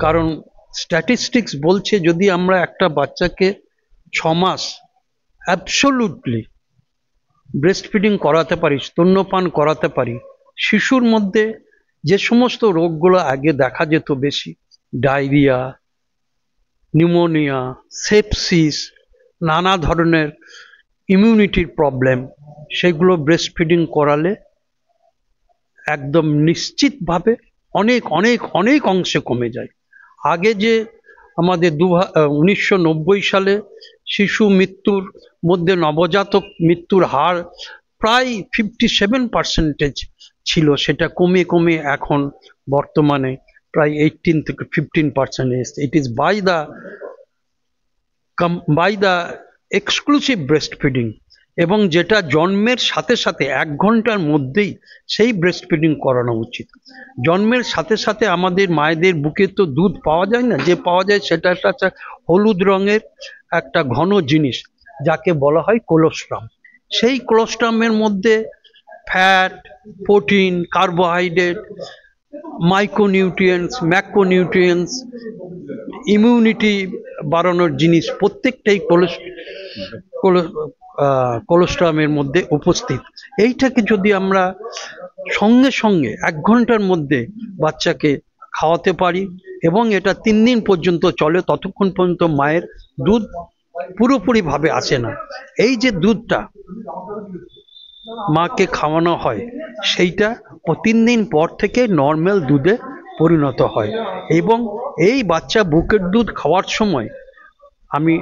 কারণ স্ট্যাটিস্টিক্স বলছে যদি আমরা একটা বাচ্চাকে 6 মাস অ্যাবসোলুটলি ব্রেস্ট ফিডিং করাতে পারি, স্তন্যপান করাতে পারি, শিশুর মধ্যে যে সমস্ত রোগগুলো আগে দেখা যেত বেশি, ডায়রিয়া, নিউমোনিয়া, সেপসিস, নানা ধরনের ইমিউনিটির প্রবলেম, সেগুলো ব্রেস্ট ফিডিং করালে একদম নিশ্চিতভাবে অনেক অনেক অনেক অংশে কমে যায়। আগে যে আমাদের 1990 সালে শিশু মৃত্যুর মধ্যে নবজাতক মৃত্যুর হার প্রায় 57% ছিল, সেটা কমে কমে এখন বর্তমানে প্রায় 18 থেকে 15% এসেছে। It is by the exclusive breast feeding, এবং যেটা জন্মের সাথে সাথে 1 ঘন্টার মধ্যেই সেই ব্রেস্ট ফিডিং করানো উচিত। জন্মের সাথে সাথে আমাদের মায়েদের বুকে তো দুধ পাওয়া যায় না, যে পাওয়া যায় সেটা একটা হলুদ রঙের একটা ঘন জিনিস যাকে বলা হয় কোলোস্ট্রাম। সেই কোলোস্ট্রামের মধ্যে fat, protein, carbohydrate, micronutrients, macronutrients, immunity বাড়ানোর জিনিস প্রত্যেকটাই কোলোস্ট্রামের মধ্যে উপস্থিত। এইটাকে যদি আমরা সঙ্গে সঙ্গে 1 ঘন্টার মধ্যে বাচ্চাকে খাওয়াতে পারি এবং এটা 3 দিন পর্যন্ত চলে, ততক্ষণ পর্যন্ত মায়ের দুধ পুরোপুরিভাবে আসে না। এই যে দুধটা মাকে খাওয়ানো হয় সেইটা 3 দিন পর থেকে নর্মাল দুধে পরিণত হয়। এবং এই বাচ্চা বুকের দুধ খাওয়ার সময় আমি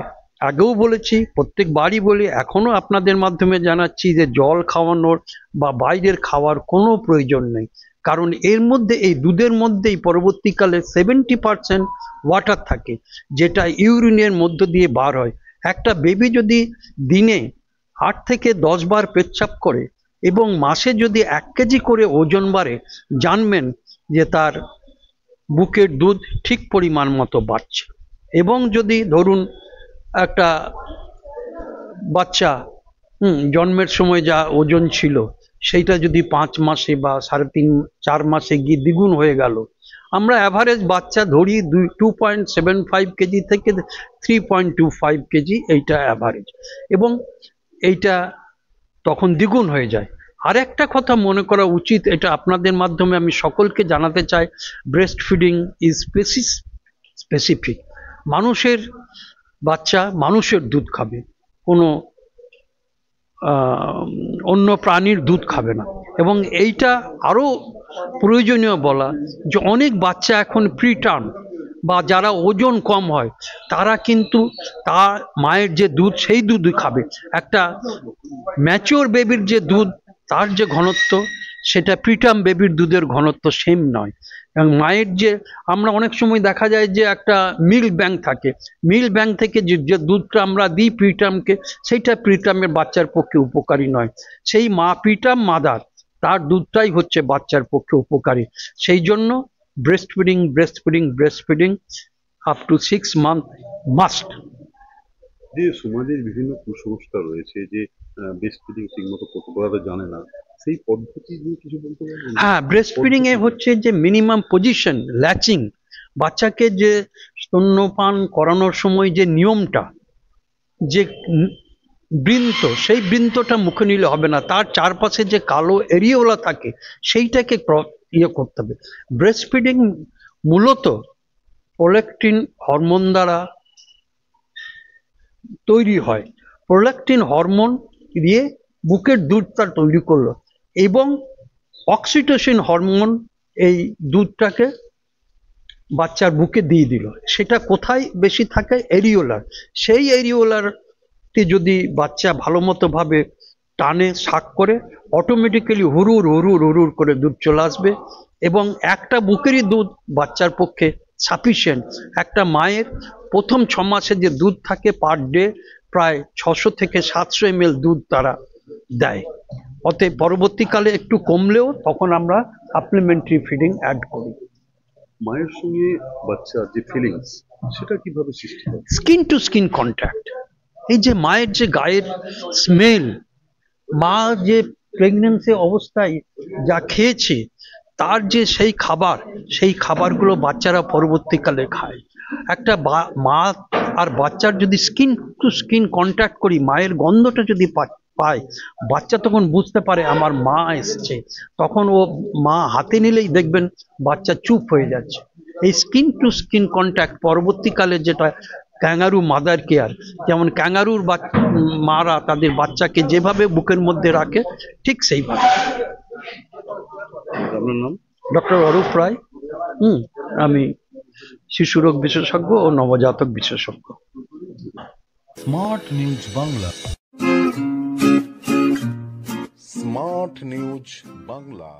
আগেও বলেছি, প্রত্যেকবারই বলি, এখনো আপনাদের মাধ্যমে জানাচ্ছি যে জল খাওয়ানোর বা বাইরের খাওয়ার কোনো প্রয়োজন নেই। কারণ এর মধ্যে, এই দুধের মধ্যেই পরবর্তীকালে 70% ওয়াটার থাকে, যেটা ইউরিনের মধ্য দিয়ে বার হয়। একটা বেবি যদি দিনে 8 থেকে 10 বার পেচ্ছাপ করে এবং মাসে যদি 1 কেজি করে ওজন বাড়ে, জানবেন যে তার বুকের দুধ ঠিক পরিমাণ মতো বাড়ছে। এবং যদি ধরুন একটা বাচ্চা জন্মের সময় যা ওজন ছিল সেইটা যদি 5 মাসে বা 3.5-4 মাসে গিয়ে দ্বিগুণ হয়ে গেল, আমরা অ্যাভারেজ বাচ্চা ধরি 2.75 কেজি থেকে 3.25 কেজি, এইটা অ্যাভারেজ, এবং এইটা তখন দ্বিগুণ হয়ে যায়। আর একটা কথা মনে করা উচিত, এটা আপনাদের মাধ্যমে আমি সকলকে জানাতে চাই, ব্রেস্ট ফিডিং ইজ স্পেসিফিক। মানুষের বাচ্চা মানুষের দুধ খাবে, কোনো অন্য প্রাণীর দুধ খাবে না। এবং এইটা আরও প্রয়োজনীয় বলা যে অনেক বাচ্চা এখন প্রিটার্ম বা যারা ওজন কম হয় তারা কিন্তু তার মায়ের যে দুধ সেই দুধই খাবে। একটা ম্যাচিওর বেবির যে দুধ তার যে ঘনত্ব, সেটা প্রিটার্ম বেবির দুধের ঘনত্ব সেম নয়। এবং মায়ের যে, আমরা অনেক সময় দেখা যায় যে একটা মিল্ক ব্যাংক থাকে, মিল্ক ব্যাংক থেকে যে দুধটা আমরা দিই প্রিটার্মকে, সেইটা প্রিটার্মের বাচ্চার পক্ষে উপকারী নয়। সেই মা, প্রিটার্ম মাদার, তার দুধটাই হচ্ছে বাচ্চার পক্ষে উপকারী। সেই জন্য breast feeding up to 6 month must. যে সমাজের বিভিন্ন কুসংস্কার রয়েছে যে ব্রেস্ট ফিডিং ঠিকমতো করতে জানে না, সেই পদ্ধতি নিয়ে কিছু বলতে পারবেন? হ্যাঁ, ব্রেস্ট ফিডিং এ হচ্ছে যে মিনিমাম পজিশন, ল্যাচিং, বাচ্চাকে যে স্তন্যপান করানোর সময় যে নিয়মটা, যে বৃন্ত, সেই বৃন্তটা মুখে নিলে হবে না, তার চারপাশে যে কালো এরিয়াওয়ালা থাকে সেইটাকে করতে হবে। ব্রেস্ট ফিডিং মূলত প্রোল্যাকটিন হরমোন দ্বারা তৈরি হয়। প্রোল্যাকটিন হরমোন দিয়ে বুকের দুধটা তৈরি করলো এবং অক্সিটোসিন হরমোন এই দুধটাকে বাচ্চার বুকে দিয়ে দিল। সেটা কোথায় বেশি থাকে? এরিওলার। সেই এরিওলারটি যদি বাচ্চা ভালো মতো ভাবে টানে, শাক করে, অটোমেটিক্যালি হুরুর করে দুধ চলে আসবে। এবং একটা বুকেরই দুধ বাচ্চার পক্ষে সাফিসিয়েন্ট। একটা মায়ের প্রথম 6 মাসে যে দুধ থাকে পার ডে প্রায় 600 থেকে 700 ml দুধ তারা দেয়। অতএব পরবর্তীকালে একটু কমলেও তখন আমরা সাপ্লিমেন্টারি ফিডিং অ্যাড করি। মায়ের সঙ্গে বাচ্চার যে ফিলিংস, সেটা কিভাবে সৃষ্টি হয়? Skin to skin contact. এই যে মায়ের যে গায়ের স্মেল, মা যে প্রেগনেন্সি অবস্থায় যা খেয়েছে তার যে সেই খাবারগুলো বাচ্চারা পরবর্তীকালে খায়। একটা মা আর বাচ্চার যদি স্কিন টু স্কিন কন্ট্যাক্ট করি, মায়ের গন্ধটা যদি পায়, বাচ্চা তখন বুঝতে পারে আমার মা এসছে। তখন ও মা হাতে নিলেই দেখবেন বাচ্চা চুপ হয়ে যাচ্ছে। এই স্কিন টু স্কিন কন্ট্যাক্ট পরবর্তীকালে যেটা ক্যাঙ্গারু মাদার কেয়ার, যেমন ক্যাঙ্গারুর মারা তাদের বাচ্চাকে যেভাবে বুকের মধ্যে রাখে, ঠিক সেইভাবে। আপনার নাম? ডক্টর অরূপ রায়। আমি শিশুরোগ বিশেষজ্ঞ ও নবজাতক বিশেষজ্ঞ। Smart news Bangla. Smart news Bangla.